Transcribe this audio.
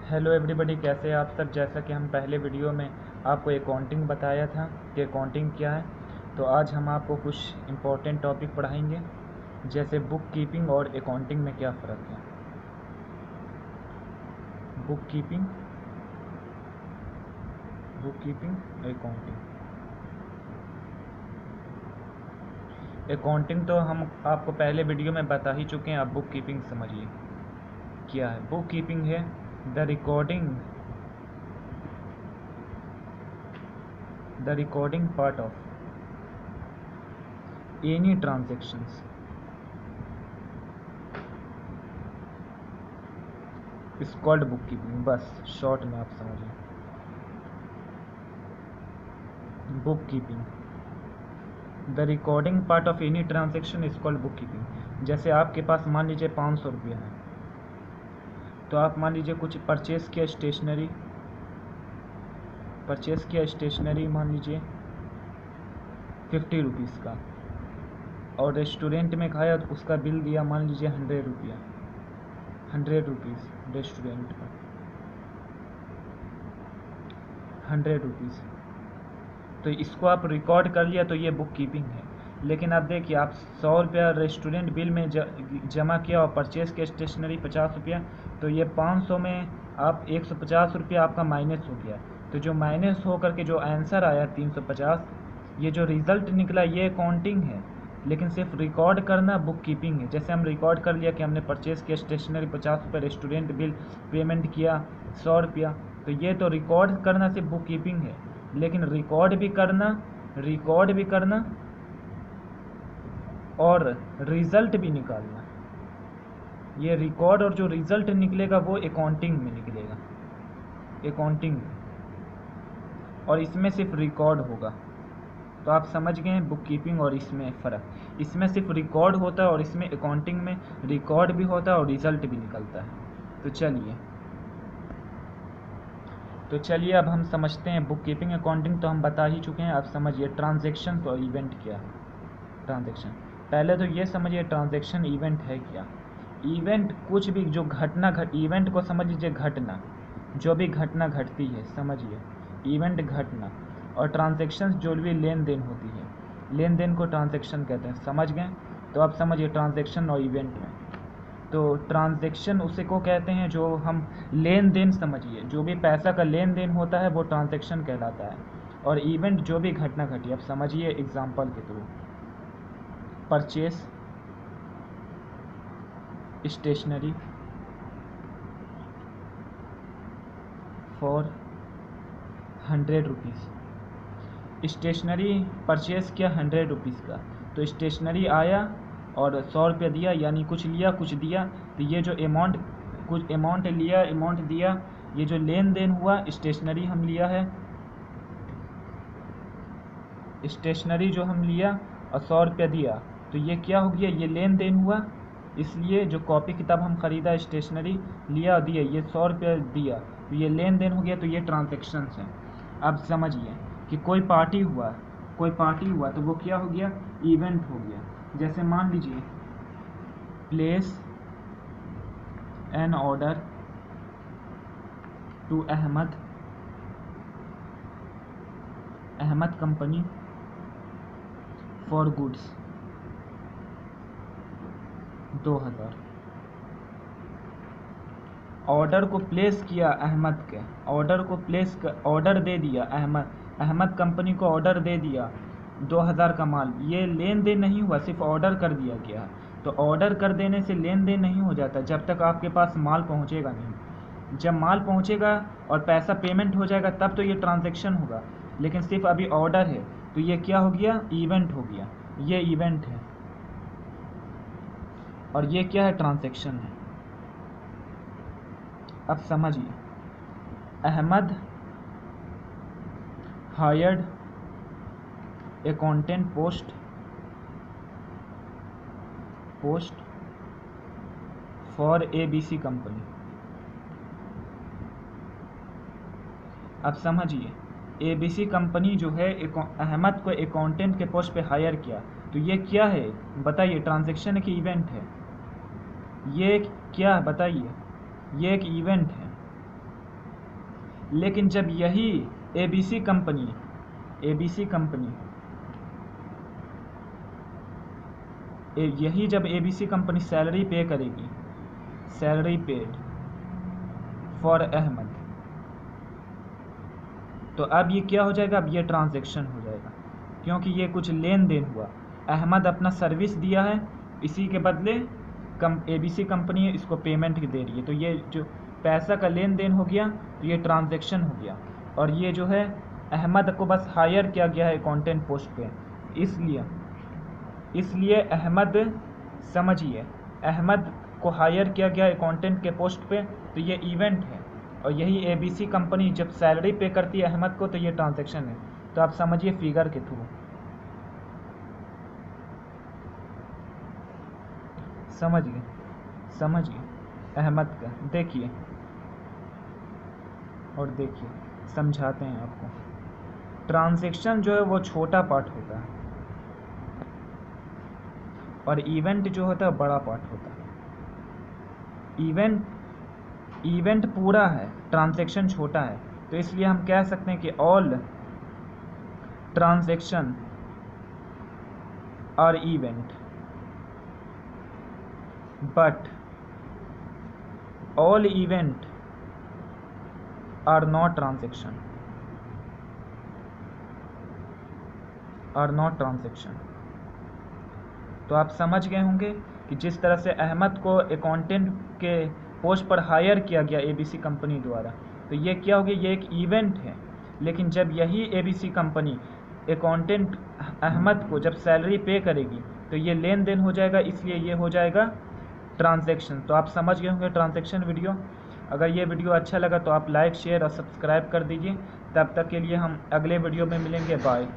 Hello everybody, कैसे हैं आप सब। जैसा कि हम पहले वीडियो में आपको अकाउंटिंग बताया था कि अकाउंटिंग क्या है, तो आज हम आपको कुछ इम्पोर्टेंट टॉपिक पढ़ाएंगे, जैसे बुक कीपिंग और अकाउंटिंग में क्या फ़र्क है। Book keeping accounting. अकाउंटिंग तो हम आपको पहले वीडियो में बता ही चुके हैं। आप बुक कीपिंग समझिए क्या है। बुक कीपिंग है the recording part of any transactions is called book keeping. बस शॉर्ट में आप समझिए book keeping. The recording part of any transaction is called book keeping. जैसे आपके पास मान लीजिए 500 रुपये हैं, तो आप मान लीजिए कुछ परचेज़ किया स्टेशनरी मान लीजिए 50 रुपीज़ का, और रेस्टोरेंट में खाया तो उसका बिल दिया मान लीजिए 100 रुपीज़। रेस्टोरेंट का 100 रुपीज़, तो इसको आप रिकॉर्ड कर लिया तो ये बुक कीपिंग है। लेकिन अब देखिए, आप 100 रुपया रेस्टोरेंट बिल में जमा किया और परचेज़ किया स्टेशनरी 50 रुपया, तो ये 500 में आप 150 रुपया आपका माइनस हो गया। तो जो माइनस हो करके जो आंसर आया 350, ये जो रिज़ल्ट निकला ये अकाउंटिंग है, लेकिन सिर्फ रिकॉर्ड करना बुक कीपिंग है। जैसे हम रिकॉर्ड कर लिया कि हमने परचेज़ किया स्टेशनरी 50 रुपये, रेस्टोरेंट बिल पेमेंट किया 100 रुपया, तो ये तो रिकॉर्ड करना सिर्फ बुक कीपिंग है। लेकिन रिकॉर्ड भी करना और रिज़ल्ट भी निकालना, ये रिकॉर्ड और जो रिज़ल्ट निकलेगा वो अकाउंटिंग में निकलेगा, अकाउंटिंग में, और इसमें सिर्फ रिकॉर्ड होगा। तो आप समझ गए हैं बुक कीपिंग और इसमें फ़र्क। इसमें सिर्फ रिकॉर्ड होता है और इसमें अकाउंटिंग में रिकॉर्ड भी होता है और रिज़ल्ट भी निकलता है। तो चलिए अब हम समझते हैं बुक कीपिंग अकाउंटिंग तो हम बता ही चुके हैं। अब समझिए ट्रांजैक्शन और इवेंट क्या है। ट्रांजैक्शन, पहले तो ये समझिए ट्रांजैक्शन इवेंट है क्या। इवेंट कुछ भी जो इवेंट को समझ लीजिए घटना, जो भी घटना घटती है समझिए इवेंट घटना, और ट्रांजैक्शन जो भी लेन देन होती है, लेन देन को ट्रांजैक्शन कहते हैं। समझ गए। तो आप समझिए ट्रांजैक्शन और इवेंट में, तो ट्रांजैक्शन उसे को कहते हैं जो हम लेन देन, समझिए जो भी पैसा का लेन देन होता है वो ट्रांजैक्शन कहलाता है। और इवेंट जो भी घटना घटी, अब समझिए एग्जांपल के through, purchase stationery for 100 rupees. Stationery purchase किया 100 रुपीज़ का, तो स्टेशनरी आया और 100 रुपया दिया, यानी कुछ लिया कुछ दिया, तो ये जो कुछ अमाउंट लिया अमाउंट दिया, ये जो लेन देन हुआ, स्टेशनरी हम लिया है, स्टेशनरी जो हम लिया और 100 रुपया दिया, तो ये क्या हो गया, ये लेन देन हुआ। इसलिए जो कॉपी किताब हम ख़रीदा, स्टेशनरी लिया और दिया, ये 100 रुपया दिया, तो ये लेन देन हो गया, तो ये ट्रांजैक्शंस हैं। अब समझिए कि कोई पार्टी हुआ तो वो क्या हो गया, इवेंट हो गया। जैसे मान लीजिए place an order to Ahmed company for goods 2000। Order को प्लेस किया अहमद के, ऑर्डर दे दिया अहमद कंपनी को ऑर्डर दे दिया 2000 का माल। ये लेन देन नहीं हुआ, सिर्फ ऑर्डर कर दिया गया। तो ऑर्डर कर देने से लेन देन नहीं हो जाता जब तक आपके पास माल पहुंचेगा नहीं। जब माल पहुंचेगा और पैसा पेमेंट हो जाएगा तब तो ये ट्रांजैक्शन होगा, लेकिन सिर्फ अभी ऑर्डर है, तो ये क्या हो गया, इवेंट हो गया। ये इवेंट है और ये क्या है, ट्रांजैक्शन है। अब समझिए, Ahmed hired accountant post for ABC कंपनी। अब समझिए ABC कंपनी जो है अहमद को अकाउंटेंट के पोस्ट पे हायर किया, तो ये क्या है बताइए, ट्रांजैक्शन की इवेंट है। ये क्या बताइए, ये एक इवेंट है। लेकिन जब यही ABC कंपनी जब ABC कंपनी सैलरी पे करेगी, सैलरी पेड फॉर अहमद, तो अब ये क्या हो जाएगा, अब ये ट्रांजैक्शन हो जाएगा, क्योंकि ये कुछ लेन देन हुआ। अहमद अपना सर्विस दिया है, इसी के बदले ABC कंपनी इसको पेमेंट दे रही है, तो ये जो पैसा का लेन देन हो गया, तो ये ट्रांजैक्शन हो गया। और ये जो है अहमद को बस हायर किया गया है अकाउंटेंट पोस्ट पे, इसलिए अहमद, समझिए, अहमद को हायर किया गया अकाउंटेंट के पोस्ट पे, तो ये इवेंट है। और यही ABC कंपनी जब सैलरी पे करती है अहमद को, तो ये ट्रांजैक्शन है। तो आप समझिए फिगर के थ्रू, समझिए अहमद का, देखिए और देखिए, समझाते हैं आपको। ट्रांजैक्शन जो है वो छोटा पार्ट होता है और इवेंट जो होता है बड़ा पार्ट होता है। इवेंट पूरा है, ट्रांजैक्शन छोटा है, तो इसलिए हम कह सकते हैं कि all transaction are event, but all event are not transaction, तो आप समझ गए होंगे कि जिस तरह से अहमद को अकाउंटेंट के पोस्ट पर हायर किया गया ABC कंपनी द्वारा, तो ये क्या हो गया, ये एक इवेंट है। लेकिन जब यही ABC कंपनी अकाउंटेंट अहमद को जब सैलरी पे करेगी, तो ये लेन देन हो जाएगा, इसलिए ये हो जाएगा ट्रांजैक्शन। तो आप समझ गए होंगे ट्रांजैक्शन वीडियो। अगर ये वीडियो अच्छा लगा तो आप लाइक, शेयर और सब्सक्राइब कर दीजिए। तब तक के लिए हम अगले वीडियो में मिलेंगे, बाय।